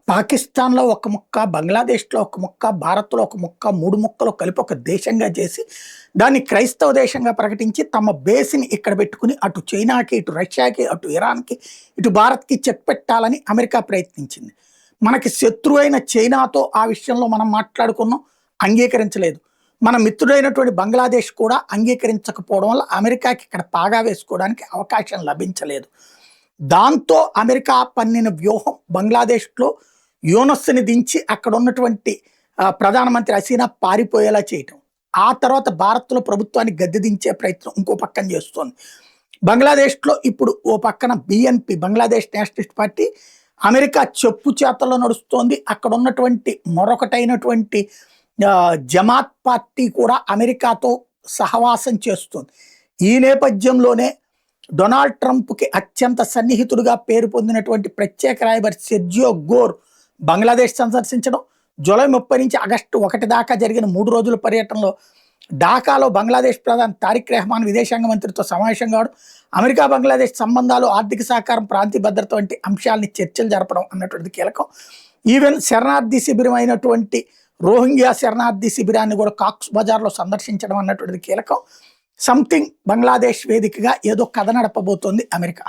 పాకిస్తాన్‌లో ఒక ముక్క, బంగ్లాదేశ్‌లో ఒక ముక్క, భారత్‌లో ఒక ముక్క, 3 ముక్కలు కలిపి ఒక దేశంగా చేసి, దాన్ని క్రైస్తవ దేశంగా ప్రకటించి, తమ బేస్‌ని ఇక్కడ పెట్టుకొని, అటు చైనాకి, ఇటు రష్యాకి, అటు ఇరాన్‌కి, ఇటు భారత్‌కి చెక్ పెట్టాలని అమెరికా ప్రయత్నించింది. మనకి శత్రువైన చైనాతో ఆ విషయంలో మనం మాట్లాడుకున్నాం, అంగీకరించలేదు. మన మిత్రుడైనటువంటి బంగ్లాదేశ్ కూడా అంగీకరించకపోవడం వల్ల అమెరికాకి ఇక్కడ పాగా వేసుకోవడానికి అవకాశం లభించలేదు. దాంతో అమెరికా పన్నిన వ్యూహం బంగ్లాదేశ్‌లో యూనస్‌ని దించి అక్కడ ఉన్నటువంటి ప్రధానమంత్రి హసీనా పారిపోయేలా చేయటం. ఆ తర్వాత భారత్‌లో ప్రభుత్వాన్ని గద్దె దించే ప్రయత్నం ఇంకో పక్కన చేస్తోంది. బంగ్లాదేశ్‌లో ఇప్పుడు ఓ పక్కన BNP Bangladesh Nationalist party America చెప్పు చేతల్లో నడుస్తోంది. అక్కడ ఉన్నటువంటి మరొకటైనటువంటి జమాత్ పార్టీ కూడా అమెరికాతో సహవాసం చేస్తుంది. ఈ నేపథ్యంలోనే డొనాల్డ్ ట్రంప్‌కి అత్యంత సన్నిహితుడిగా పేరు పొందినటువంటి ప్రత్యేక రాయబారి సెర్జియో గోర్ బంగ్లాదేశ్ సందర్శించడం, జూలై 30 నుంచి ఆగస్టు 1 దాకా జరిగిన 3 రోజుల పర్యటనలో ఢాకాలో బంగ్లాదేశ్ ప్రధాని తారిక్ రెహమాన్ విదేశాంగ మంత్రితో సమావేశం కావడం, అమెరికా బంగ్లాదేశ్ సంబంధాలు, ఆర్థిక సహకారం, ప్రాంతీయ భద్రత వంటి అంశాలని చర్చలు జరపడం అన్నటువంటిది కీలకం. ఈవెన్ శరణార్థి శిబిరం అయినటువంటి రోహింగ్యా శరణార్థి శిబిరాన్ని కూడా కాక్స్ బజార్లో సందర్శించడం అన్నటువంటిది కీలకం. సంథింగ్ బంగ్లాదేశ్ వేదికగా ఏదో కథ నడపబోతోంది అమెరికా.